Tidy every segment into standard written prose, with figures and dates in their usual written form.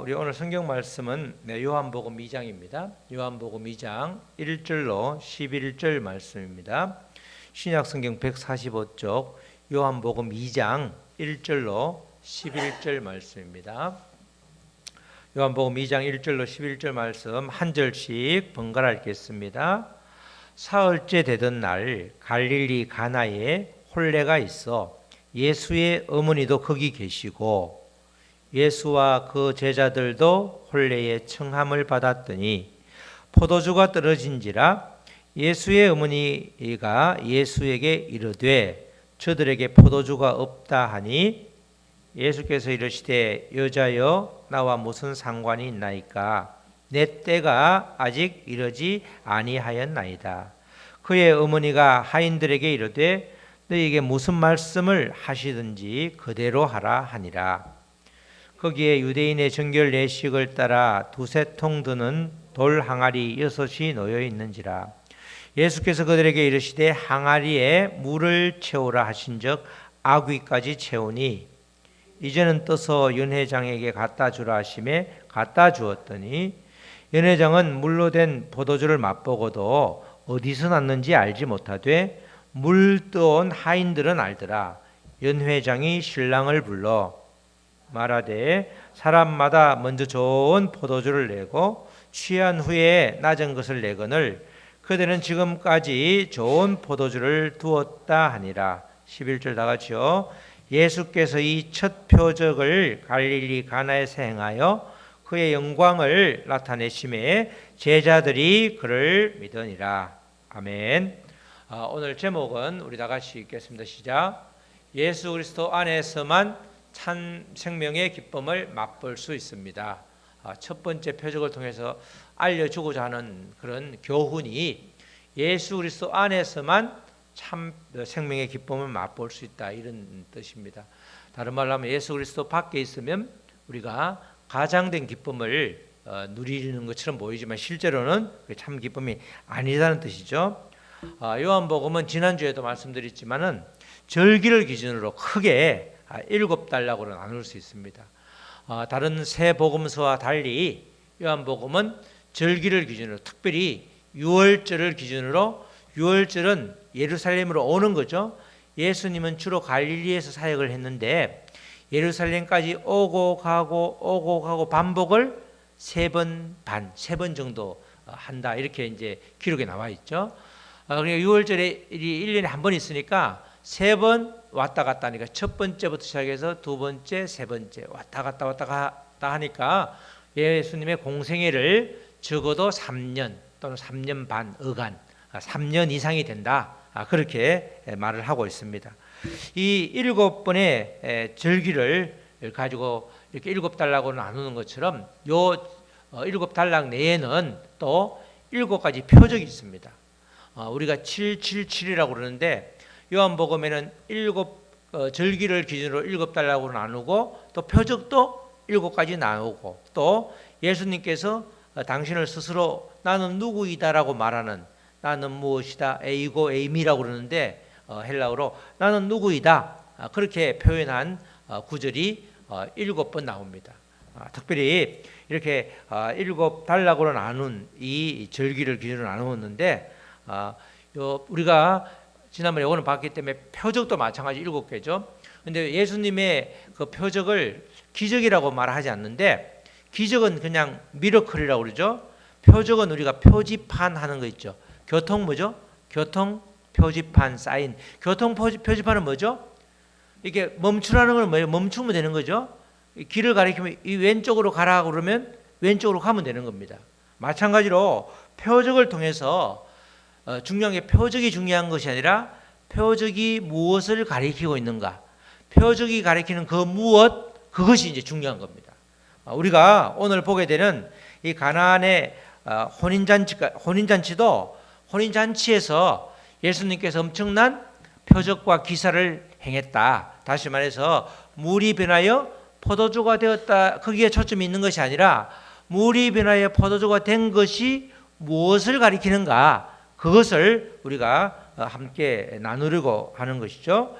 우리 오늘 성경 말씀은 요한복음 2장입니다. 요한복음 2장 1절로 11절 말씀입니다. 신약 성경 145쪽 요한복음 2장 1절로 11절 말씀입니다. 요한복음 2장 1절로 11절 말씀 한 절씩 번갈아 읽겠습니다. 사흘째 되던 날 갈릴리 가나에 혼례가 있어 예수의 어머니도 거기 계시고 예수와 그 제자들도 혼례의 청함을 받았더니 포도주가 떨어진지라 예수의 어머니가 예수에게 이르되 저들에게 포도주가 없다 하니 예수께서 이르시되 여자여 나와 무슨 상관이 있나이까 내 때가 아직 이르지 아니하였나이다. 그의 어머니가 하인들에게 이르되 너희에게 무슨 말씀을 하시든지 그대로 하라 하니라. 거기에 유대인의 정결 예식을 따라 두세 통 드는 돌 항아리 6이 놓여 있는지라. 예수께서 그들에게 이르시되 항아리에 물을 채우라 하신즉 아귀까지 채우니 이제는 떠서 연회장에게 갖다 주라 하심에 갖다 주었더니 연회장은 물로 된 포도주를 맛보고도 어디서 났는지 알지 못하되 물 떠온 하인들은 알더라. 연회장이 신랑을 불러 말하되 사람마다 먼저 좋은 포도주를 내고 취한 후에 낮은 것을 내거늘 그들은 지금까지 좋은 포도주를 두었다 하니라. 11절 다 같이요. 예수께서 이 첫 표적을 갈릴리 가나에서 행하여 그의 영광을 나타내심에 제자들이 그를 믿으니라. 아멘. 오늘 제목은 우리 다 같이 읽겠습니다. 시작. 예수 그리스도 안에서만 참 생명의 기쁨을 맛볼 수 있습니다. 첫 번째 표적을 통해서 알려주고자 하는 그런 교훈이 예수 그리스도 안에서만 참 생명의 기쁨을 맛볼 수 있다, 이런 뜻입니다. 다른 말로 하면 예수 그리스도 밖에 있으면 우리가 가장된 기쁨을 누리는 것처럼 보이지만 실제로는 참 기쁨이 아니라는 뜻이죠. 요한복음은 지난주에도 말씀드렸지만은 절기를 기준으로 크게 7단락으로 나눌 수 있습니다. 다른 세 복음서와 달리 요한복음은 절기를 기준으로, 특별히 유월절을 기준으로, 유월절은 예루살렘으로 오는 거죠. 예수님은 주로 갈릴리에서 사역을 했는데 예루살렘까지 오고 가고 반복을 3번 반, 3번 정도 한다, 이렇게 이제 기록에 나와 있죠. 그러니까 유월절이 1년에 한 번 있으니까 3번 왔다 갔다 하니까 첫 번째부터 시작해서 두 번째, 세 번째 왔다 갔다 하니까 예수님의 공생애를 적어도 3년 또는 3년 반, 어간 3년 이상이 된다, 그렇게 말을 하고 있습니다. 이 7번의 절기를 가지고 이렇게 7단락으로 나누는 것처럼 요 7단락 내에는 또 7가지 표적이 있습니다. 우리가 777이라고 그러는데 요한복음에는 7 절기를 기준으로 7단락으로 나누고 또 표적도 7가지 나누고 또 예수님께서 당신을 스스로 나는 누구이다라고 말하는, 나는 무엇이다, 에이고 에이미라고 그러는데 헬라어로 나는 누구이다, 그렇게 표현한 구절이 7번 나옵니다. 특별히 이렇게 7단락으로 나눈 이 절기를 기준으로 나누었는데 우리가 지난번에 오늘 봤기 때문에 표적도 마찬가지 7개죠. 근데 예수님의 그 표적을 기적이라고 말하지 않는데, 기적은 그냥 미러클이라고 그러죠. 표적은 우리가 표지판 하는 거 있죠. 교통 뭐죠? 교통 표지판 사인. 교통 표지판은 뭐죠? 이게 멈추라는 건 뭐예요? 멈추면 되는 거죠. 길을 가리키면 이 왼쪽으로 가라 그러면 왼쪽으로 가면 되는 겁니다. 마찬가지로 표적을 통해서 중요한 게 표적이 중요한 것이 아니라 표적이 무엇을 가리키고 있는가, 표적이 가리키는 그 무엇, 그것이 이제 중요한 겁니다. 우리가 오늘 보게 되는 이 가나안의 혼인잔치도 혼인잔치에서 예수님께서 엄청난 표적과 기사를 행했다. 다시 말해서 물이 변하여 포도주가 되었다, 거기에 초점이 있는 것이 아니라 물이 변하여 포도주가 된 것이 무엇을 가리키는가, 그것을 우리가 함께 나누려고 하는 것이죠.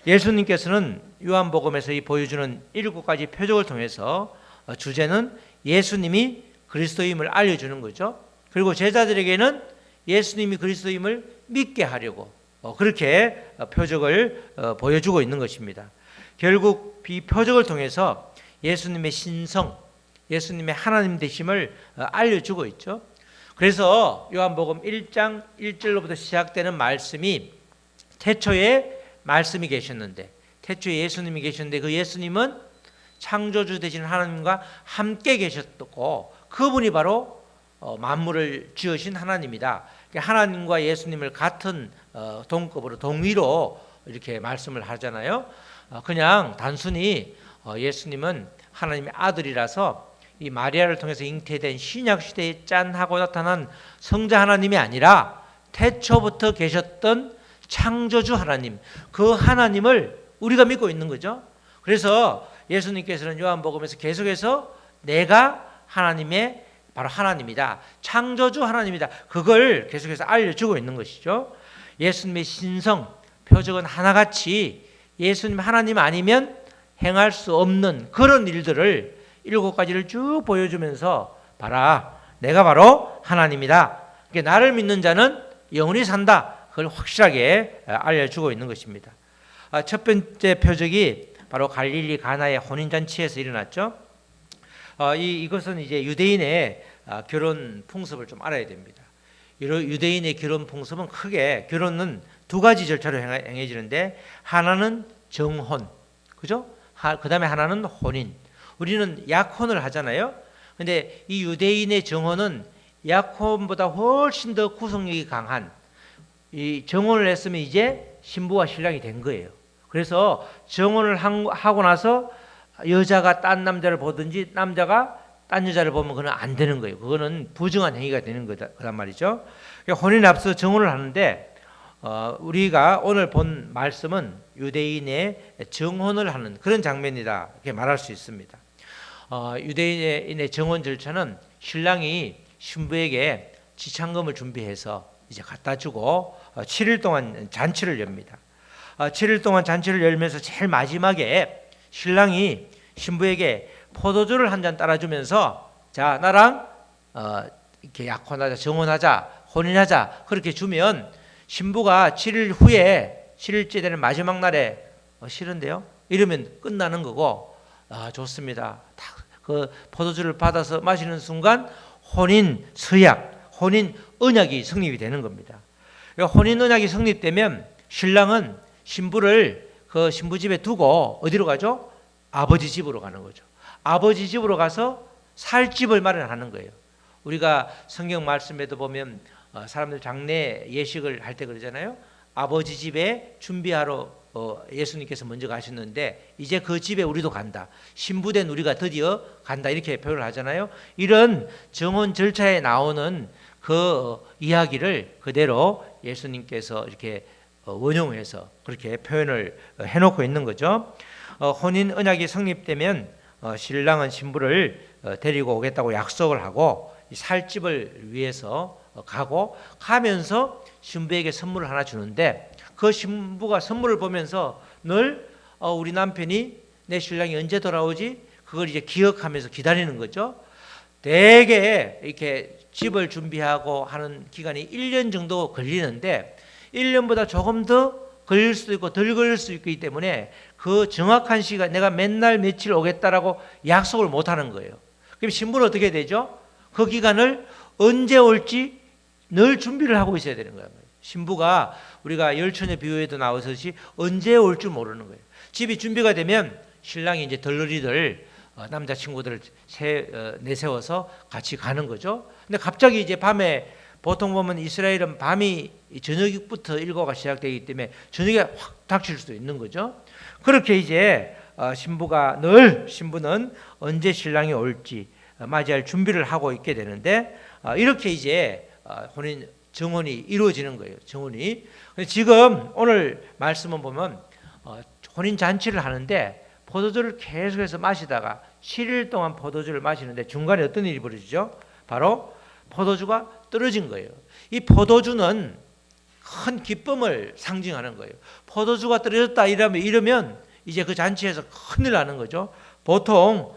예수님께서는 요한복음에서 이 보여주는 7가지 표적을 통해서 주제는 예수님이 그리스도임을 알려주는 거죠. 그리고 제자들에게는 예수님이 그리스도임을 믿게 하려고 그렇게 표적을 보여주고 있는 것입니다. 결국 이 표적을 통해서 예수님의 신성, 예수님의 하나님 되심을 알려주고 있죠. 그래서 요한복음 1장 1절로부터 시작되는 말씀이 태초에 말씀이 계셨는데, 태초에 예수님이 계셨는데 그 예수님은 창조주 되신 하나님과 함께 계셨고 그분이 바로 만물을 지으신 하나님이다. 하나님과 예수님을 같은 동급으로 동위로 이렇게 말씀을 하잖아요. 그냥 단순히 예수님은 하나님의 아들이라서 이 마리아를 통해서 잉태된 신약 시대에 짠하고 나타난 성자 하나님이 아니라 태초부터 계셨던 창조주 하나님, 그 하나님을 우리가 믿고 있는 거죠. 그래서 예수님께서는 요한복음에서 계속해서 내가 하나님의 바로 하나님이다, 창조주 하나님이다, 그걸 계속해서 알려주고 있는 것이죠. 예수님의 신성, 표적은 하나같이 예수님 하나님 아니면 행할 수 없는 그런 일들을 7가지를 쭉 보여주면서 봐라, 내가 바로 하나님이다, 나를 믿는 자는 영원히 산다, 그걸 확실하게 알려주고 있는 것입니다. 첫 번째 표적이 바로 갈릴리 가나의 혼인잔치에서 일어났죠. 이것은 이제 유대인의 결혼 풍습을 좀 알아야 됩니다. 유대인의 결혼 풍습은 크게 결혼은 2가지 절차로 행해지는데, 하나는 정혼, 그죠? 그 다음에 하나는 혼인. 우리는 약혼을 하잖아요. 근데 이 유대인의 정혼은 약혼보다 훨씬 더 구속력이 강한, 이 정혼을 했으면 이제 신부와 신랑이 된 거예요. 그래서 정혼을 하고 나서 여자가 딴 남자를 보든지 남자가 딴 여자를 보면 그건 안 되는 거예요. 그거는 부정한 행위가 되는 거란 말이죠. 혼인에 앞서 정혼을 하는데 우리가 오늘 본 말씀은 유대인의 정혼을 하는 그런 장면이다, 이렇게 말할 수 있습니다. 유대인의 정혼 절차는 신랑이 신부에게 지창금을 준비해서 이제 갖다 주고 7일 동안 잔치를 엽니다. 7일 동안 잔치를 열면서 제일 마지막에 신랑이 신부에게 포도주를 한 잔 따라주면서 자, 나랑 이렇게 약혼하자, 정혼하자, 혼인하자, 그렇게 주면 신부가 7일 후에 7일째 되는 마지막 날에 싫은데요? 이러면 끝나는 거고, 좋습니다. 그 포도주를 받아서 마시는 순간 혼인 서약, 혼인 언약이 성립이 되는 겁니다. 혼인 언약이 성립되면 신랑은 신부를 그 신부 집에 두고 어디로 가죠? 아버지 집으로 가는 거죠. 아버지 집으로 가서 살 집을 마련하는 거예요. 우리가 성경 말씀에도 보면 사람들 장례 예식을 할 때 그러잖아요. 아버지 집에 준비하러 예수님께서 먼저 가셨는데 이제 그 집에 우리도 간다, 신부된 우리가 드디어 간다, 이렇게 표현을 하잖아요. 이런 정혼 절차에 나오는 그 이야기를 그대로 예수님께서 이렇게 원용해서 그렇게 표현을 해놓고 있는 거죠. 혼인 언약이 성립되면 신랑은 신부를 데리고 오겠다고 약속을 하고 살 집을 위해서 가면서 신부에게 선물을 하나 주는데, 그 신부가 선물을 보면서 늘 우리 남편이, 내 신랑이 언제 돌아오지? 그걸 이제 기억하면서 기다리는 거죠. 대개 이렇게 집을 준비하고 하는 기간이 1년 정도 걸리는데 1년보다 조금 더 걸릴 수도 있고 덜 걸릴 수 있기 때문에 그 정확한 시간, 내가 맨날 며칠 오겠다라고 약속을 못 하는 거예요. 그럼 신부는 어떻게 되죠? 그 기간을 언제 올지 늘 준비를 하고 있어야 되는 거예요. 신부가 우리가 열처녀 비유에도 나오듯이 언제 올 줄 모르는 거예요. 집이 준비가 되면 신랑이 이제 덜러리들 남자친구들을 내세워서 같이 가는 거죠. 근데 갑자기 이제 밤에, 보통 보면 이스라엘은 밤이 저녁부터 일과가 시작되기 때문에 저녁에 확 닥칠 수도 있는 거죠. 그렇게 이제 신부는 언제 신랑이 올지 맞이할 준비를 하고 있게 되는데, 이렇게 이제 정혼이 이루어지는 거예요. 정혼이. 지금 오늘 말씀은 보면 혼인 잔치를 하는데 포도주를 계속해서 마시다가 7일 동안 포도주를 마시는데 중간에 어떤 일이 벌어지죠? 바로 포도주가 떨어진 거예요. 이 포도주는 큰 기쁨을 상징하는 거예요. 포도주가 떨어졌다 이러면 이제 그 잔치에서 큰일 나는 거죠. 보통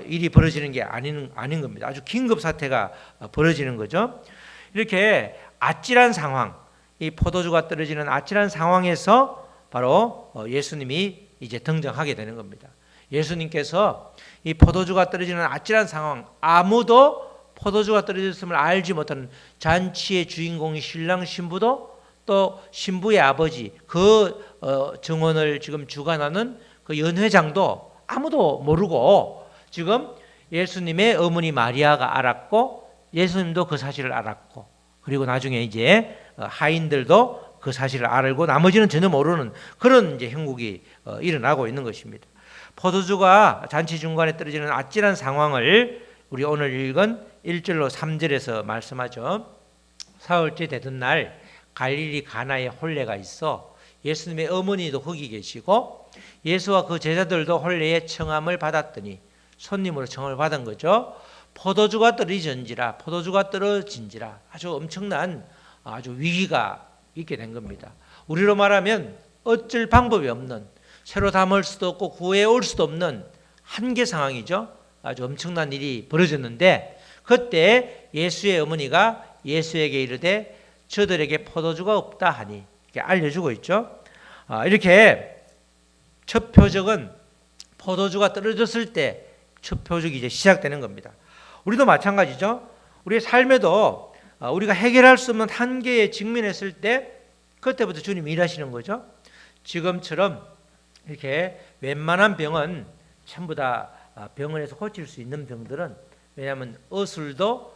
일이 벌어지는 게 아닌 겁니다. 아주 긴급 사태가 벌어지는 거죠. 이렇게 아찔한 상황, 이 포도주가 떨어지는 아찔한 상황에서 바로 예수님이 이제 등장하게 되는 겁니다. 예수님께서 이 포도주가 떨어지는 아찔한 상황, 아무도 포도주가 떨어졌음을 알지 못하는 잔치의 주인공이 신랑 신부도 또 신부의 아버지, 그 정혼을 지금 주관하는 그 연회장도 아무도 모르고 지금 예수님의 어머니 마리아가 알았고 예수님도 그 사실을 알았고 그리고 나중에 이제 하인들도 그 사실을 알고 나머지는 전혀 모르는 그런 이제 형국이 일어나고 있는 것입니다. 포도주가 잔치 중간에 떨어지는 아찔한 상황을 우리 오늘 읽은 1절로 3절에서 말씀하죠. 사흘째 되던 날 갈릴리 가나에 혼례가 있어 예수님의 어머니도 거기 계시고 예수와 그 제자들도 혼례에 청함을 받았더니 손님으로 청함을 받은 거죠. 포도주가 떨어진지라 아주 엄청난 아주 위기가 있게 된 겁니다. 우리로 말하면 어쩔 방법이 없는 새로 담을 수도 없고 구해올 수도 없는 한계 상황이죠. 아주 엄청난 일이 벌어졌는데 그때 예수의 어머니가 예수에게 이르되 저들에게 포도주가 없다 하니 이렇게 알려주고 있죠. 이렇게 첫 표적은 포도주가 떨어졌을 때 첫 표적이 이제 시작되는 겁니다. 우리도 마찬가지죠. 우리의 삶에도 우리가 해결할 수 없는 한계에 직면했을 때 그때부터 주님이 일하시는 거죠. 지금처럼 이렇게 웬만한 병은 전부 다 병원에서 고칠 수 있는 병들은 왜냐하면 의술도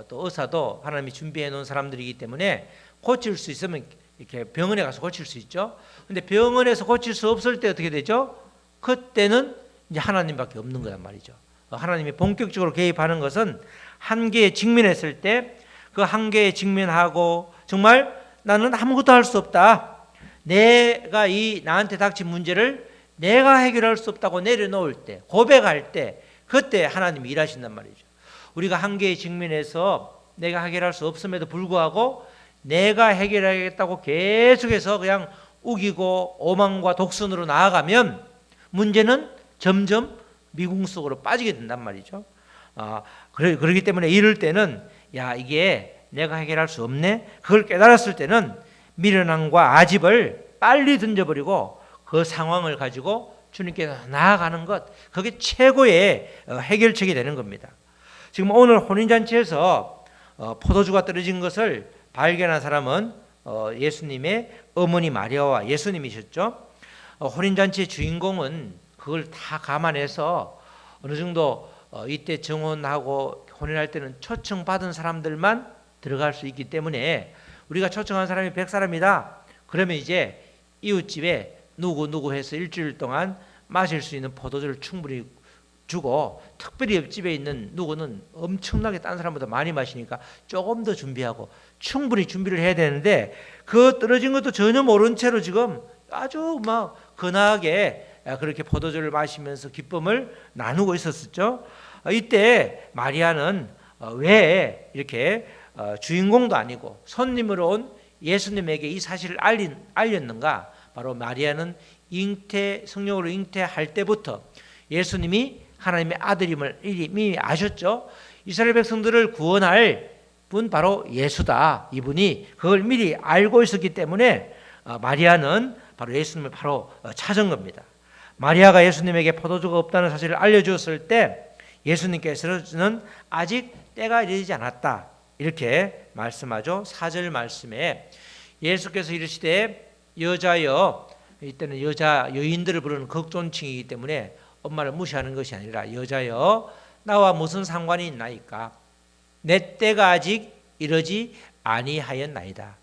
또 의사도 하나님이 준비해 놓은 사람들이기 때문에 고칠 수 있으면 이렇게 병원에 가서 고칠 수 있죠. 근데 병원에서 고칠 수 없을 때 어떻게 되죠? 그때는 이제 하나님밖에 없는 거란 말이죠. 하나님이 본격적으로 개입하는 것은 한계에 직면했을 때 그 한계에 직면하고 정말 나는 아무것도 할 수 없다. 내가 이 나한테 닥친 문제를 내가 해결할 수 없다고 내려놓을 때, 고백할 때, 그때 하나님이 일하신단 말이죠. 우리가 한계에 직면해서 내가 해결할 수 없음에도 불구하고 내가 해결하겠다고 계속해서 그냥 우기고 오만과 독선으로 나아가면 문제는 점점 미궁 속으로 빠지게 된단 말이죠. 그러기 때문에 이럴 때는 야 이게 내가 해결할 수 없네. 그걸 깨달았을 때는 미련함과 아집을 빨리 던져버리고 그 상황을 가지고 주님께 나아가는 것, 그게 최고의 해결책이 되는 겁니다. 지금 오늘 혼인잔치에서 포도주가 떨어진 것을 발견한 사람은 예수님의 어머니 마리아와 예수님이셨죠. 혼인잔치의 주인공은 그걸 다 감안해서 어느 정도 이때 정혼하고 혼인할 때는 초청받은 사람들만 들어갈 수 있기 때문에 우리가 초청한 사람이 100사람이다. 그러면 이제 이웃집에 누구 해서 일주일 동안 마실 수 있는 포도주를 충분히 주고 특별히 옆집에 있는 누구는 엄청나게 딴 사람보다 많이 마시니까 조금 더 준비하고 충분히 준비를 해야 되는데 그 떨어진 것도 전혀 모른 채로 지금 아주 막 근하게 그렇게 포도주를 마시면서 기쁨을 나누고 있었죠. 이때 마리아는 왜 이렇게 주인공도 아니고 손님으로 온 예수님에게 이 사실을 알렸는가? 바로 마리아는 성령으로 잉태할 때부터 예수님이 하나님의 아들임을 이미 아셨죠. 이스라엘 백성들을 구원할 분 바로 예수다. 이분이 그걸 미리 알고 있었기 때문에 마리아는 바로 예수님을 바로 찾은 겁니다. 마리아가 예수님에게 포도주가 없다는 사실을 알려주었을 때 예수님께서는 아직 때가 이르지 않았다. 이렇게 말씀하죠. 4절 말씀에 예수께서 이르시되 여자여, 이때는 여인들을 부르는 극존칭이기 때문에 엄마를 무시하는 것이 아니라 여자여 나와 무슨 상관이 있나이까? 내 때가 아직 이르지 아니하였나이다.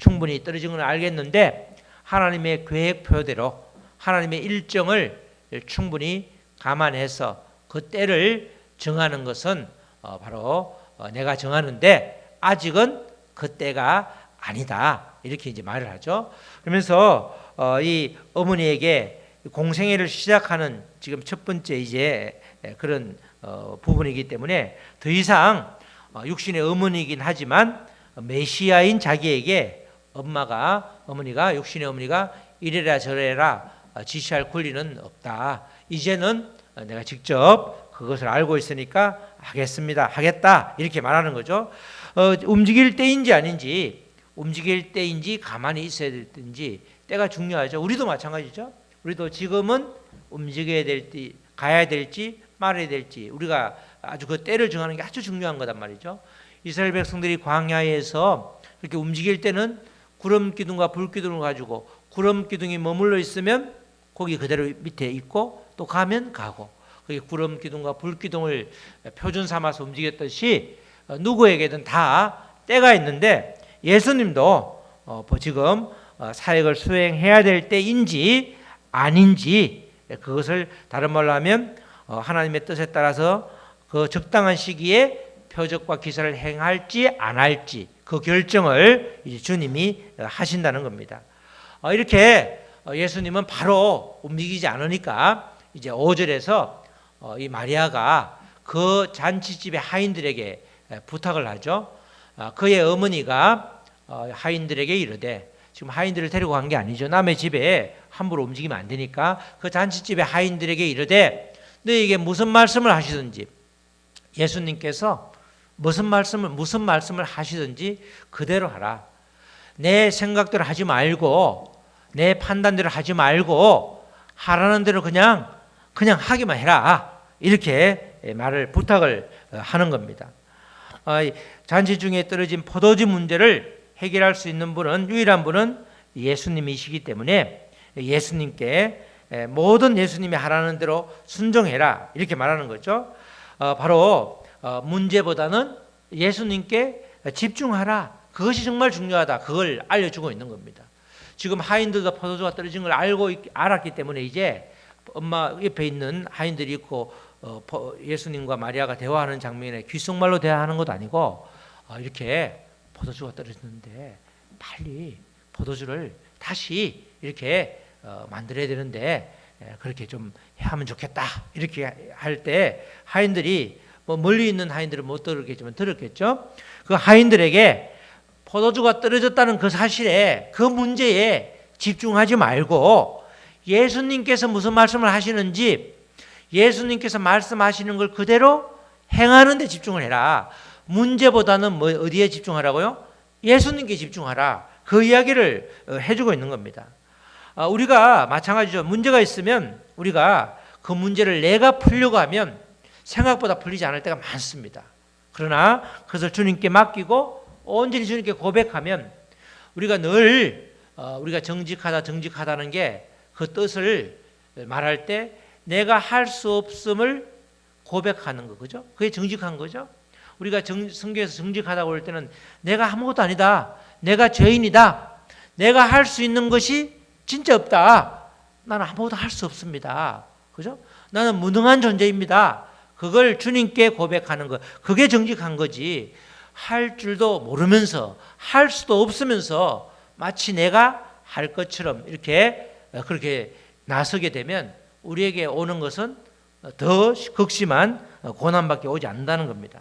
충분히 떨어진 건 알겠는데 하나님의 계획표대로 하나님의 일정을 충분히 감안해서 그 때를 정하는 것은 바로 내가 정하는데 아직은 그 때가 아니다. 이렇게 이제 말을 하죠. 그러면서 이 어머니에게 공생애를 시작하는 지금 첫 번째 이제 그런 부분이기 때문에 더 이상 육신의 어머니이긴 하지만 메시아인 자기에게 어머니가 육신의 어머니가 이래라 저래라 지시할 권리는 없다. 이제는 내가 직접 그것을 알고 있으니까 하겠습니다, 하겠다 이렇게 말하는 거죠. 움직일 때인지 아닌지, 움직일 때인지 가만히 있어야 될지 때가 중요하죠. 우리도 마찬가지죠. 우리도 지금은 움직여야 될지, 가야 될지, 말해야 될지 우리가 아주 그 때를 정하는 게 아주 중요한 거단 말이죠. 이스라엘 백성들이 광야에서 이렇게 움직일 때는 구름 기둥과 불 기둥을 가지고, 구름 기둥이 머물러 있으면 거기 그대로 밑에 있고, 또 가면 가고, 거기 구름 기둥과 불 기둥을 표준 삼아서 움직였듯이 누구에게든 다 때가 있는데, 예수님도 지금 사역을 수행해야 될 때인지 아닌지, 그것을 다른 말로 하면 하나님의 뜻에 따라서 그 적당한 시기에 표적과 기사를 행할지 안 할지 그 결정을 이제 주님이 하신다는 겁니다. 이렇게 예수님은 바로 움직이지 않으니까 이제 5절에서 이 마리아가 그 잔치집의 하인들에게 부탁을 하죠. 그의 어머니가 하인들에게 이르되, 지금 하인들을 데리고 간 게 아니죠. 남의 집에 함부로 움직이면 안 되니까 그 잔치집의 하인들에게 이르되, 너에게 무슨 말씀을 하시든지, 예수님께서 무슨 말씀을 하시든지 그대로 하라. 내 생각대로 하지 말고, 내 판단대로 하지 말고 하라는 대로 그냥 하기만 해라. 이렇게 부탁을 하는 겁니다. 잔치 중에 떨어진 포도주 문제를 해결할 수 있는 분은, 유일한 분은 예수님이시기 때문에 예수님께 모든 예수님이 하라는 대로 순종해라 이렇게 말하는 거죠. 바로 문제보다는 예수님께 집중하라. 그것이 정말 중요하다. 그걸 알려주고 있는 겁니다. 지금 하인들도 포도주가 떨어진 걸 알았기 때문에 이제 엄마 옆에 있는 하인들이 있고 예수님과 마리아가 대화하는 장면에 귓속말로 대화하는 것도 아니고, 이렇게 포도주가 떨어졌는데 빨리 포도주를 다시 이렇게 만들어야 되는데 그렇게 좀 하면 좋겠다 이렇게 할 때 하인들이, 멀리 있는 하인들은 못 들었겠지만 들었겠죠. 그 하인들에게 포도주가 떨어졌다는 그 사실에, 그 문제에 집중하지 말고 예수님께서 무슨 말씀을 하시는지, 예수님께서 말씀하시는 걸 그대로 행하는 데 집중을 해라. 문제보다는 어디에 집중하라고요? 예수님께 집중하라. 그 이야기를 해주고 있는 겁니다. 우리가 마찬가지죠. 문제가 있으면 우리가 그 문제를 내가 풀려고 하면 생각보다 풀리지 않을 때가 많습니다. 그러나 그것을 주님께 맡기고 온전히 주님께 고백하면, 우리가 늘 우리가 정직하다는 게 그 뜻을 말할 때 내가 할 수 없음을 고백하는 거, 그죠? 그게 정직한 거죠. 우리가 성경에서 정직하다고 할 때는 내가 아무것도 아니다, 내가 죄인이다, 내가 할 수 있는 것이 진짜 없다, 나는 아무것도 할 수 없습니다, 그죠? 나는 무능한 존재입니다. 그걸 주님께 고백하는 것, 그게 정직한 거지. 할 줄도 모르면서, 할 수도 없으면서 마치 내가 할 것처럼 이렇게 그렇게 나서게 되면 우리에게 오는 것은 더 극심한 고난밖에 오지 않는다는 겁니다.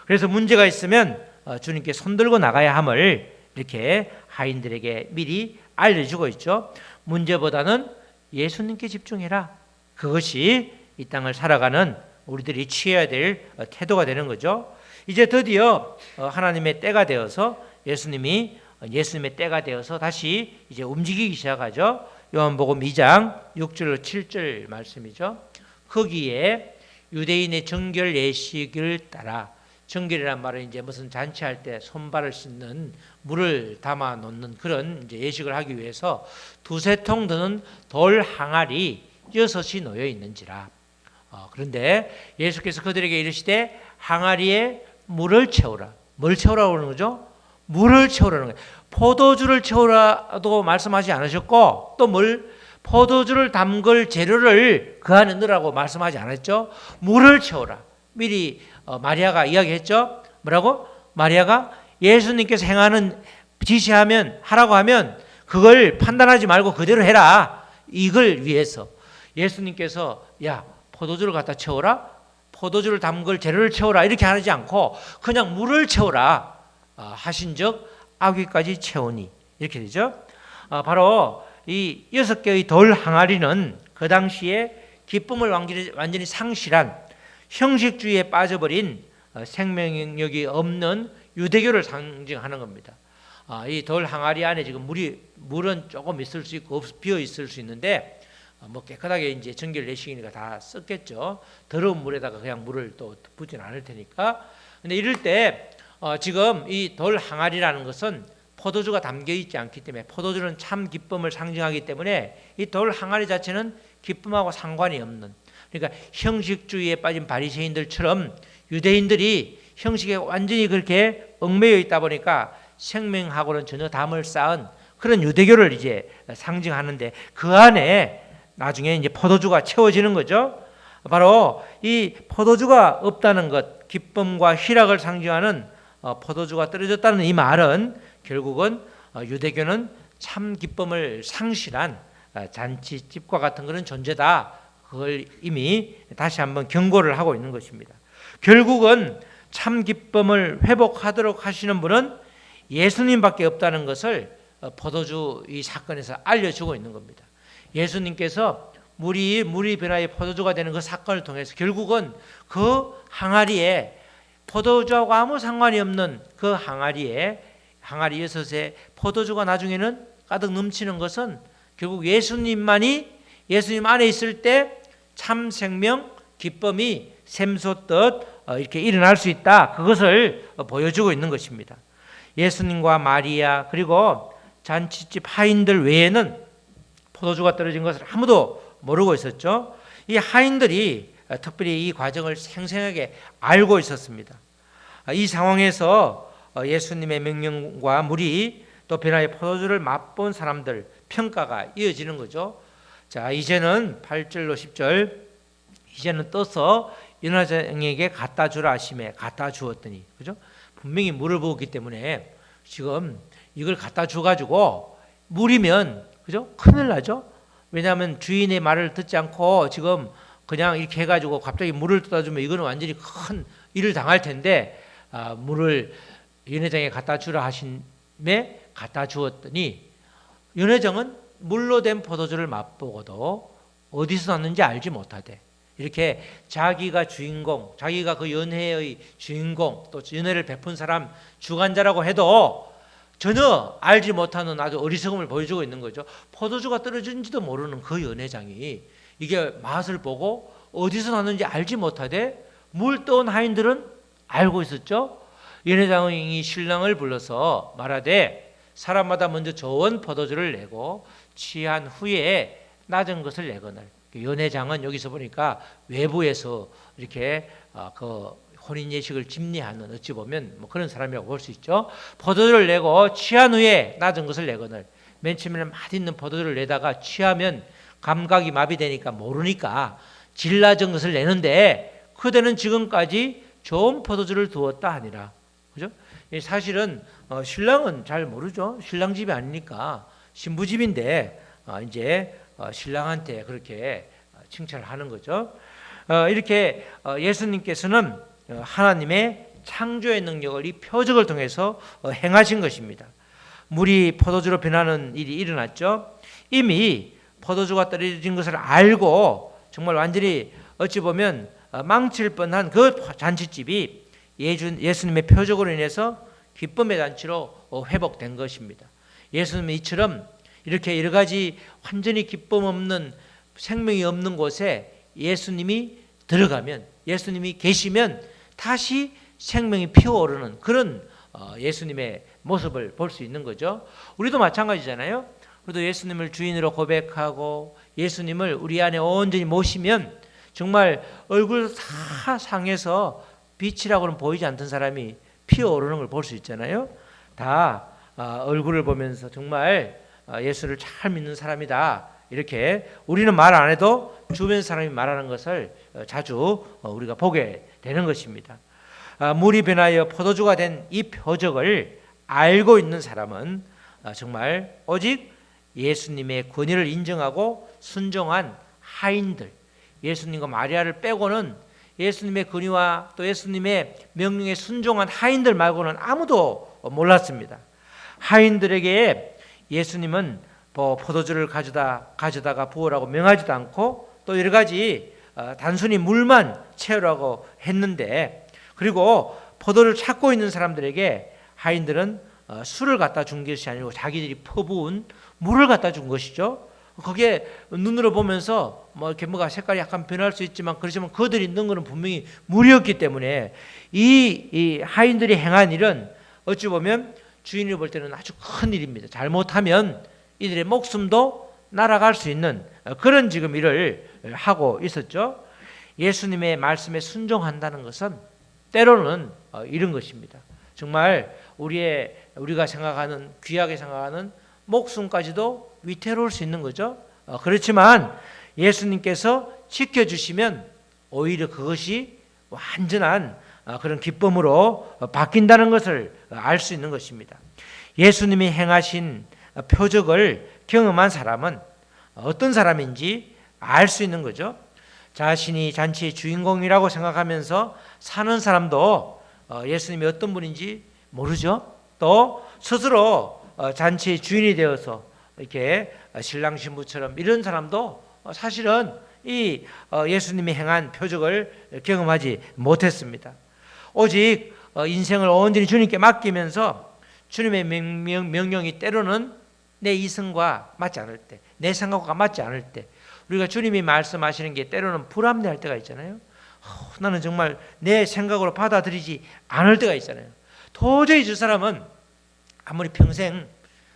그래서 문제가 있으면 주님께 손들고 나가야 함을 이렇게 하인들에게 미리 알려주고 있죠. 문제보다는 예수님께 집중해라. 그것이 이 땅을 살아가는 우리들이 취해야 될 태도가 되는 거죠. 이제 드디어 하나님의 때가 되어서, 예수님의 때가 되어서 다시 이제 움직이기 시작하죠. 요한복음 2장 6절로 7절 말씀이죠. 거기에 유대인의 정결 예식을 따라, 정결이란 말은 이제 무슨 잔치할 때 손발을 씻는, 물을 담아 놓는 그런 이제 예식을 하기 위해서 두세 통 드는 돌 항아리 6이 놓여 있는지라. 그런데 예수께서 그들에게 이르시되 항아리에 물을 채우라. 뭘 채우라고 그러는 거죠? 물을 채우라는 거예요. 포도주를 채우라도 말씀하지 않으셨고, 또 포도주를 담글 재료를 그 안에 넣으라고 말씀하지 않았죠? 물을 채우라. 미리 마리아가 이야기했죠. 뭐라고? 마리아가 예수님께서 하라고 하면 그걸 판단하지 말고 그대로 해라. 이걸 위해서 예수님께서 포도주를 갖다 채워라, 포도주를 담글 재료를 채워라 이렇게 하지 않고 그냥 물을 채워라 하신즉 아귀까지 채우니, 이렇게 되죠. 바로 이 6개의 돌 항아리는 그 당시에 기쁨을 완전히 상실한 형식주의에 빠져버린 생명력이 없는 유대교를 상징하는 겁니다. 이 돌 항아리 안에 지금 물은 조금 있을 수 있고 비어 있을 수 있는데 뭐 깨끗하게 이제 전기를 내시키니까 다 썼겠죠. 더러운 물에다가 그냥 물을 또 붓진 않을 테니까. 근데 이럴 때 지금 이 돌 항아리라는 것은 포도주가 담겨 있지 않기 때문에, 포도주는 참 기쁨을 상징하기 때문에 이 돌 항아리 자체는 기쁨하고 상관이 없는, 그러니까 형식주의에 빠진 바리새인들처럼 유대인들이 형식에 완전히 그렇게 얽매여 있다 보니까 생명하고는 전혀 담을 쌓은 그런 유대교를 이제 상징하는데, 그 안에 나중에 이제 포도주가 채워지는 거죠. 바로 이 포도주가 없다는 것, 기쁨과 희락을 상징하는 포도주가 떨어졌다는 이 말은 결국은 유대교는 참 기쁨을 상실한 잔치집과 같은 그런 존재다. 그걸 이미 다시 한번 경고를 하고 있는 것입니다. 결국은 참 기쁨을 회복하도록 하시는 분은 예수님밖에 없다는 것을 포도주 이 사건에서 알려주고 있는 겁니다. 예수님께서 물이 변화의 포도주가 되는 그 사건을 통해서 결국은 그 항아리에, 포도주하고 아무 상관이 없는 그 항아리 6에 포도주가 나중에는 가득 넘치는 것은 결국 예수님 안에 있을 때 참 생명, 기쁨이 샘솟듯 이렇게 일어날 수 있다. 그것을 보여주고 있는 것입니다. 예수님과 마리아 그리고 잔치집 하인들 외에는 포도주가 떨어진 것을 아무도 모르고 있었죠. 이 하인들이 특별히 이 과정을 생생하게 알고 있었습니다. 이 상황에서 예수님의 명령과 물이 또 변화의 포도주를 맛본 사람들 평가가 이어지는 거죠. 자, 이제는 8절로 10절, 이제는 떠서 연회장에게 갖다 주라 하심에 갖다 주었더니, 그죠? 분명히 물을 부었기 때문에 지금 이걸 갖다 줘가지고 물이면, 그죠? 큰일 나죠. 왜냐하면 주인의 말을 듣지 않고 지금 그냥 이렇게 해가지고 갑자기 물을 떠다 주면 이거는 완전히 큰 일을 당할 텐데, 물을 연회장에 갖다 주라 하심에 갖다 주었더니 연회장은 물로 된 포도주를 맛보고도 어디서 났는지 알지 못하되, 이렇게 자기가 주인공, 자기가 그 연회의 주인공, 또 연회를 베푼 사람 주관자라고 해도 전혀 알지 못하는 아주 어리석음을 보여주고 있는 거죠. 포도주가 떨어진지도 모르는 그 연회장이 이게 맛을 보고 어디서 났는지 알지 못하되 물 떠온 하인들은 알고 있었죠. 연회장이 신랑을 불러서 말하되 사람마다 먼저 좋은 포도주를 내고 취한 후에 낮은 것을 내거늘. 연회장은 여기서 보니까 외부에서 이렇게 그 혼인 예식을 집례하는, 어찌 보면 뭐 그런 사람이라고 볼 수 있죠. 포도주를 내고 취한 후에 낮은 것을 내거늘. 맨 처음에는 맛있는 포도주를 내다가 취하면 감각이 마비되니까 모르니까 질 낮은 것을 내는데, 그대는 지금까지 좋은 포도주를 두었다 하니라. 그죠? 사실은 신랑은 잘 모르죠. 신랑 집이 아니니까 신부 집인데 이제 신랑한테 그렇게 칭찬을 하는 거죠. 이렇게 예수님께서는 하나님의 창조의 능력을 이 표적을 통해서 행하신 것입니다. 물이 포도주로 변하는 일이 일어났죠. 이미 포도주가 떨어진 것을 알고 정말 완전히 어찌 보면 망칠 뻔한 그 잔치집이 예수님의 표적으로 인해서 기쁨의 잔치로 회복된 것입니다. 예수님이 이처럼 이렇게 여러 가지 완전히 기쁨 없는, 생명이 없는 곳에 예수님이 들어가면, 예수님이 계시면 다시 생명이 피어오르는 그런 예수님의 모습을 볼 수 있는 거죠. 우리도 마찬가지잖아요. 우리도 예수님을 주인으로 고백하고 예수님을 우리 안에 온전히 모시면 정말 얼굴 다 상해서 빛이라고는 보이지 않던 사람이 피어오르는 걸 볼 수 있잖아요. 다 얼굴을 보면서 정말 예수를 잘 믿는 사람이다, 이렇게 우리는 말 안 해도 주변 사람이 말하는 것을 자주 우리가 보게 되는 것입니다. 물이 변하여 포도주가 된 이 표적을 알고 있는 사람은 정말 오직 예수님의 권위를 인정하고 순종한 하인들, 예수님과 마리아를 빼고는 예수님의 권위와 또 예수님의 명령에 순종한 하인들 말고는 아무도 몰랐습니다. 하인들에게 예수님은 포도주를 가져다가 부으라고 명하지도 않고 또 여러 가지 단순히 물만 채우라고 했는데, 그리고 포도를 찾고 있는 사람들에게 하인들은 술을 갖다 준 것이 아니고 자기들이 퍼부은 물을 갖다 준 것이죠. 거기에 눈으로 보면서 뭐 이렇게 뭐가 색깔이 약간 변할 수 있지만, 그렇지만 그들이 넣은 것은 분명히 물이었기 때문에 이 하인들이 행한 일은 어찌 보면 주인이 볼 때는 아주 큰 일입니다. 잘못하면 이들의 목숨도 날아갈 수 있는 그런 지금 일을 하고 있었죠. 예수님의 말씀에 순종한다는 것은 때로는 이런 것입니다. 정말 우리가 생각하는, 귀하게 생각하는 목숨까지도 위태로울 수 있는 거죠. 그렇지만 예수님께서 지켜주시면 오히려 그것이 완전한 그런 기쁨으로 바뀐다는 것을 알 수 있는 것입니다. 예수님이 행하신 표적을 경험한 사람은 어떤 사람인지 알 수 있는 거죠. 자신이 잔치의 주인공이라고 생각하면서 사는 사람도 예수님이 어떤 분인지 모르죠. 또 스스로 잔치의 주인이 되어서 이렇게 신랑 신부처럼 이런 사람도 사실은 이 예수님이 행한 표적을 경험하지 못했습니다. 오직 인생을 온전히 주님께 맡기면서 주님의 명령이 때로는 내 이성과 맞지 않을 때, 내 생각과 맞지 않을 때, 우리가 주님이 말씀하시는 게 때로는 불합리할 때가 있잖아요. 나는 정말 내 생각으로 받아들이지 않을 때가 있잖아요. 도저히 저 사람은 아무리 평생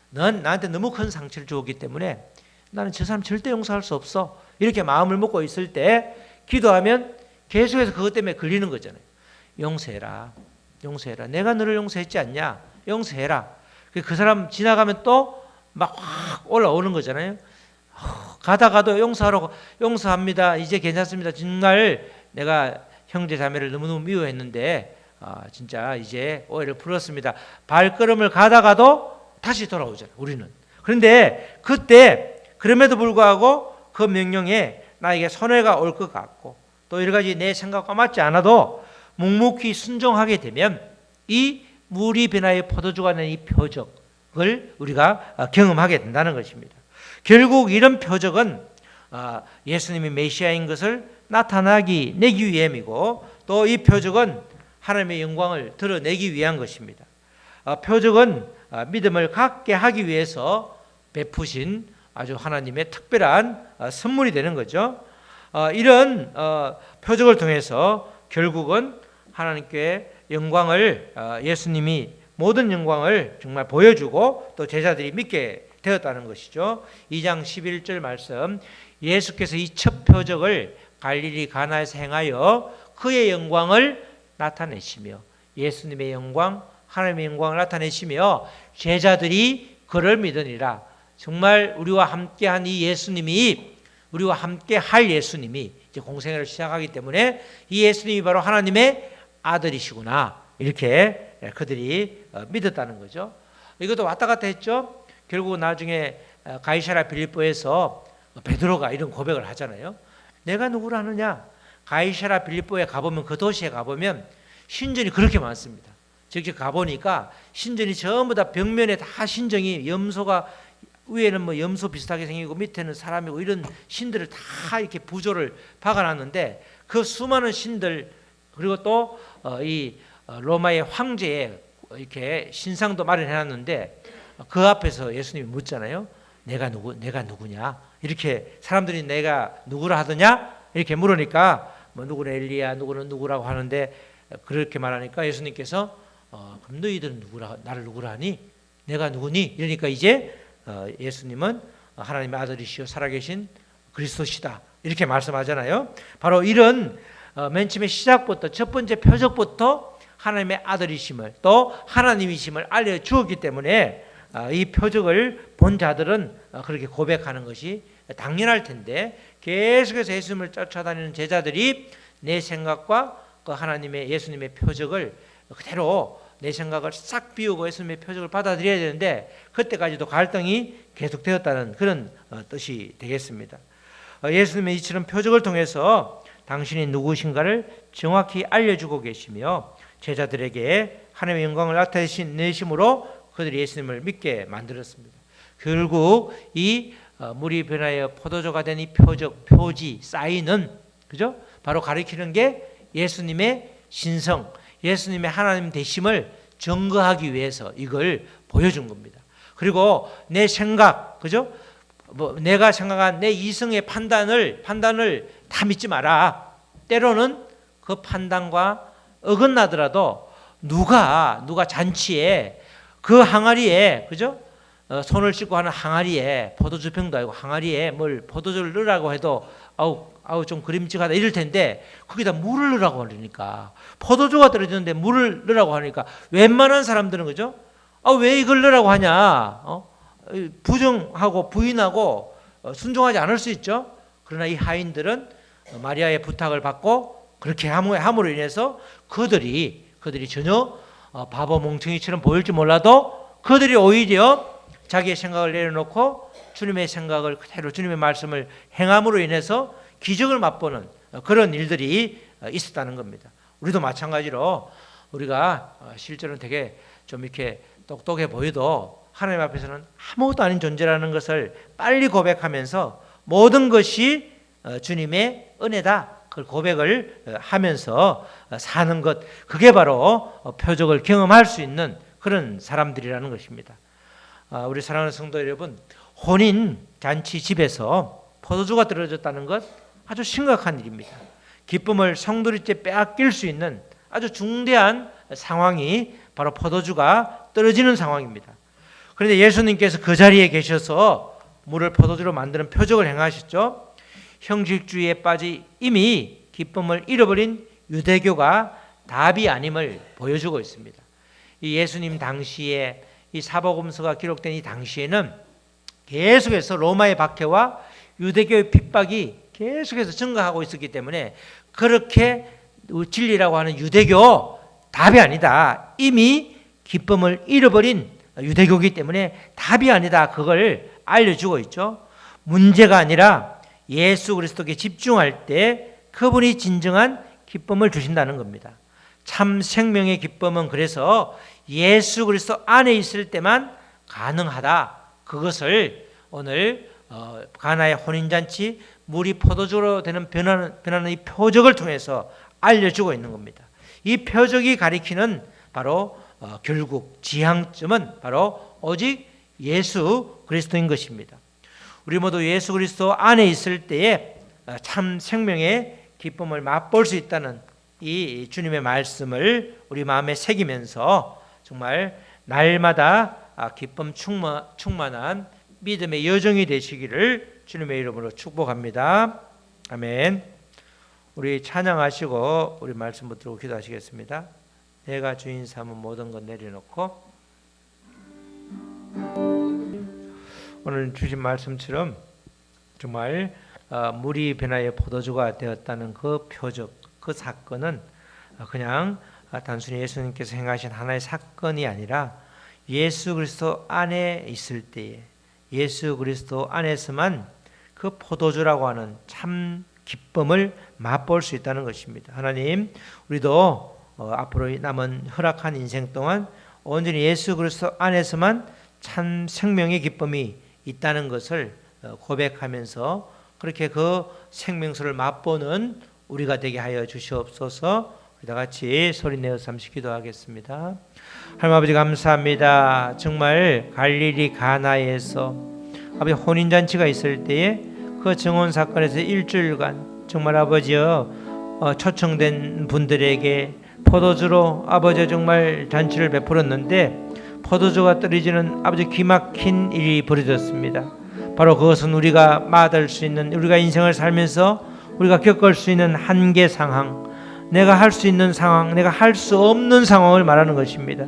넌 나한테 너무 큰 상처를 주었기 때문에 나는 저 사람 절대 용서할 수 없어, 이렇게 마음을 먹고 있을 때 기도하면 계속해서 그것 때문에 걸리는 거잖아요. 용서해라, 용서해라, 내가 너를 용서했지 않냐, 용서해라. 그 사람 지나가면 또 막 확 올라오는 거잖아요. 가다가도 용서하라고, 용서합니다, 이제 괜찮습니다, 정말 내가 형제 자매를 너무너무 미워했는데 진짜 이제 오해를 풀었습니다. 발걸음을 가다가도 다시 돌아오잖아요, 우리는. 그런데 그때 그럼에도 불구하고 그 명령에 나에게 손해가 올 것 같고 또 여러 가지 내 생각과 맞지 않아도 묵묵히 순종하게 되면 이 물이 변화의 포도주가 낸 이 표적을 우리가 경험하게 된다는 것입니다. 결국 이런 표적은 예수님이 메시아인 것을 나타내기 위함이고, 또 이 표적은 하나님의 영광을 드러내기 위한 것입니다. 표적은 믿음을 갖게 하기 위해서 베푸신 아주 하나님의 특별한 선물이 되는 거죠. 이런 표적을 통해서 결국은 하나님께 영광을, 예수님이 모든 영광을 정말 보여주고 또 제자들이 믿게 되었다는 것이죠. 2장 11절 말씀, 예수께서 이 첫 표적을 갈릴리 가나에서 행하여 그의 영광을 나타내시며, 예수님의 영광, 하나님의 영광을 나타내시며 제자들이 그를 믿으니라. 정말 우리와 함께한 이 예수님이, 우리와 함께 할 예수님이 이제 공생애를 시작하기 때문에 이 예수님이 바로 하나님의 아들이시구나, 이렇게 그들이 믿었다는 거죠. 이것도 왔다 갔다 했죠. 결국 나중에 가이사랴 빌립보에서 베드로가 이런 고백을 하잖아요. 내가 누구를 아느냐? 가이사랴 빌립보에 가보면, 그 도시에 가보면 신전이 그렇게 많습니다. 직접 가보니까 신전이 전부 다 벽면에 다 신정이, 염소가 위에는 뭐 염소 비슷하게 생기고 밑에는 사람이고 이런 신들을 다 이렇게 부조를 박아놨는데, 그 수많은 신들, 그리고 또 이 로마의 황제의 이렇게 신상도 마련해놨는데 그 앞에서 예수님이 묻잖아요. 내가 누구냐? 이렇게 사람들이 내가 누구라 하더냐? 이렇게 물으니까 뭐 누구는 엘리야, 누구는 누구라고 하는데, 그렇게 말하니까 예수님께서 그럼 너희들은 나를 누구라 하니? 내가 누구니? 이러니까 이제 예수님은 하나님의 아들이시요 살아계신 그리스도시다, 이렇게 말씀하잖아요. 바로 이런 맨 처음에 시작부터, 첫 번째 표적부터 하나님의 아들이심을, 또 하나님이심을 알려주었기 때문에 이 표적을 본 자들은 그렇게 고백하는 것이 당연할 텐데, 계속해서 예수님을 쫓아다니는 제자들이 내 생각과 그 하나님의, 예수님의 표적을 그대로, 내 생각을 싹 비우고 예수님의 표적을 받아들여야 되는데, 그때까지도 갈등이 계속되었다는 그런 뜻이 되겠습니다. 예수님의 이처럼 표적을 통해서 당신이 누구신가를 정확히 알려주고 계시며 제자들에게 하나님의 영광을 나타내심으로 그들이 예수님을 믿게 만들었습니다. 결국 이 물이 변하여 포도주가 된 이 표적, 표지, 사인은 그죠? 바로 가리키는 게 예수님의 신성, 예수님의 하나님 되심을 증거하기 위해서 이걸 보여준 겁니다. 그리고 내 생각, 그죠? 내가 생각한 내 이성의 판단을 다 믿지 마라. 때로는 그 판단과 어긋나더라도 누가 잔치에 그 항아리에, 그죠? 손을 씻고 하는 항아리에 포도주병도 아니고 항아리에 뭘 포도주를 넣으라고 해도 아우 좀 그림직하다 이럴 텐데 거기다 물을 넣으라고 하니까 포도주가 떨어지는데 물을 넣으라고 하니까 웬만한 사람들은, 그죠? 왜 이걸 넣으라고 하냐? 부정하고 부인하고 순종하지 않을 수 있죠. 그러나 이 하인들은 마리아의 부탁을 받고 그렇게 함으로 인해서 그들이 전혀 바보 멍청이처럼 보일지 몰라도 그들이 오히려 자기의 생각을 내려놓고 주님의 생각을 그대로 주님의 말씀을 행함으로 인해서 기적을 맛보는 그런 일들이 있었다는 겁니다. 우리도 마찬가지로 우리가 실제로는 되게 좀 이렇게 똑똑해 보여도 하나님 앞에서는 아무것도 아닌 존재라는 것을 빨리 고백하면서 모든 것이 주님의 은혜다, 그걸 고백을 하면서 사는 것, 그게 바로 표적을 경험할 수 있는 그런 사람들이라는 것입니다. 우리 사랑하는 성도 여러분, 혼인 잔치 집에서 포도주가 떨어졌다는 것 아주 심각한 일입니다. 기쁨을 성도들째 빼앗길 수 있는 아주 중대한 상황이 바로 포도주가 떨어지는 상황입니다. 그런데 예수님께서 그 자리에 계셔서 물을 포도주로 만드는 표적을 행하셨죠. 형식주의에 빠지 이미 기쁨을 잃어버린 유대교가 답이 아님을 보여주고 있습니다. 이 예수님 당시에 이 사복음서가 기록된 이 당시에는 계속해서 로마의 박해와 유대교의 핍박이 계속해서 증가하고 있었기 때문에 그렇게 진리라고 하는 유대교 답이 아니다. 이미 기쁨을 잃어버린 유대교이기 때문에 답이 아니다. 그걸 알려주고 있죠. 문제가 아니라 예수 그리스도께 집중할 때 그분이 진정한 기쁨을 주신다는 겁니다. 참 생명의 기쁨은 그래서 예수 그리스도 안에 있을 때만 가능하다. 그것을 오늘 가나의 혼인잔치 물이 포도주로 되는 변하는 이 표적을 통해서 알려주고 있는 겁니다. 이 표적이 가리키는 바로 결국 지향점은 바로 오직 예수 그리스도인 것입니다. 우리 모두 예수 그리스도 안에 있을 때에 참 생명의 기쁨을 맛볼 수 있다는 이 주님의 말씀을 우리 마음에 새기면서 정말 날마다 기쁨 충만한 믿음의 여정이 되시기를 주님의 이름으로 축복합니다. 아멘. 우리 찬양하시고 우리 말씀 붙들고 기도하시겠습니다. 내가 주인 삼은 모든 것 내려놓고, 오늘 주신 말씀처럼 정말 물이 변화의 포도주가 되었다는 그 표적, 그 사건은 그냥 단순히 예수님께서 행하신 하나의 사건이 아니라 예수 그리스도 안에 있을 때에 예수 그리스도 안에서만 그 포도주라고 하는 참 기쁨을 맛볼 수 있다는 것입니다. 하나님, 우리도 앞으로 남은 허락한 인생 동안 온전히 예수 그리스도 안에서만 참 생명의 기쁨이 있다는 것을 고백하면서 그렇게 그 생명수를 맛보는 우리가 되게 하여 주시옵소서. 다 같이 소리내어서 잠시 기도하겠습니다. 하나님 아버지 감사합니다. 정말 갈릴리 가나에서 아버지 혼인잔치가 있을 때에 그 정혼 사건에서 일주일간 정말 아버지여 초청된 분들에게 포도주로 아버지 정말 잔치를 베풀었는데 포도주가 떨어지는 아버지 기막힌 일이 벌어졌습니다. 바로 그것은 우리가 맛을 수 있는, 우리가 인생을 살면서 우리가 겪을 수 있는 한계 상황, 내가 할 수 있는 상황, 내가 할 수 없는 상황을 말하는 것입니다.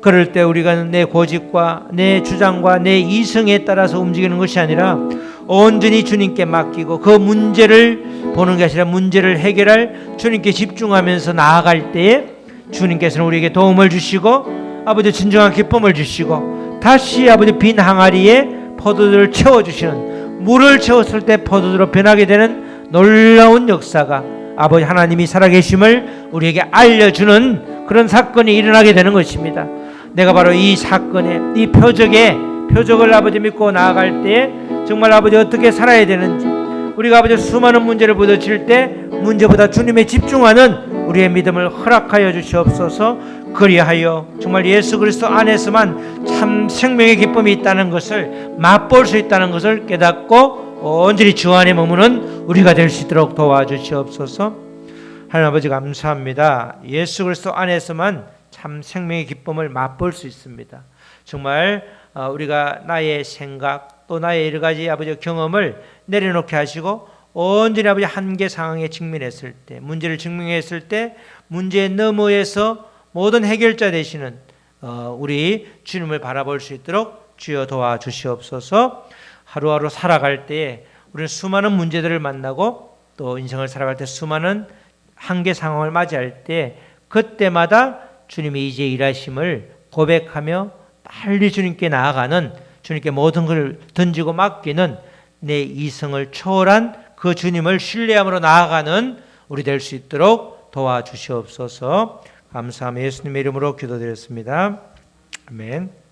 그럴 때 우리가 내 고집과 내 주장과 내 이성에 따라서 움직이는 것이 아니라 온전히 주님께 맡기고 그 문제를 보는 게 아니라 문제를 해결할 주님께 집중하면서 나아갈 때에 주님께서는 우리에게 도움을 주시고 아버지 진정한 기쁨을 주시고 다시 아버지 빈 항아리에 포도주를 채워주시는, 물을 채웠을 때 포도주로 변하게 되는 놀라운 역사가 아버지 하나님이 살아계심을 우리에게 알려주는 그런 사건이 일어나게 되는 것입니다. 내가 바로 이 사건에, 이 표적을 아버지 믿고 나아갈 때 정말 아버지 어떻게 살아야 되는지, 우리가 아버지 수많은 문제를 부딪힐 때 문제보다 주님에 집중하는 우리의 믿음을 허락하여 주시옵소서. 그리하여 정말 예수 그리스도 안에서만 참 생명의 기쁨이 있다는 것을 맛볼 수 있다는 것을 깨닫고 온전히 주 안에 머무는 우리가 될 수 있도록 도와주시옵소서. 하나님 아버지 감사합니다. 예수 그리스도 안에서만 참 생명의 기쁨을 맛볼 수 있습니다. 정말 우리가 나의 생각 또 나의 여러 가지 아버지 경험을 내려놓게 하시고 온전히 아버지 한계 상황에 직면했을 때, 문제를 증명했을 때 문제 너머에서 모든 해결자 되시는 우리 주님을 바라볼 수 있도록 주여 도와주시옵소서. 하루하루 살아갈 때에 우리는 수많은 문제들을 만나고 또 인생을 살아갈 때 수많은 한계 상황을 맞이할 때 그때마다 주님이 이제 일하심을 고백하며 빨리 주님께 나아가는, 주님께 모든 걸 던지고 맡기는 내 이성을 초월한 그 주님을 신뢰함으로 나아가는 우리 될 수 있도록 도와주시옵소서. 감사하며 예수님의 이름으로 기도드렸습니다. 아멘.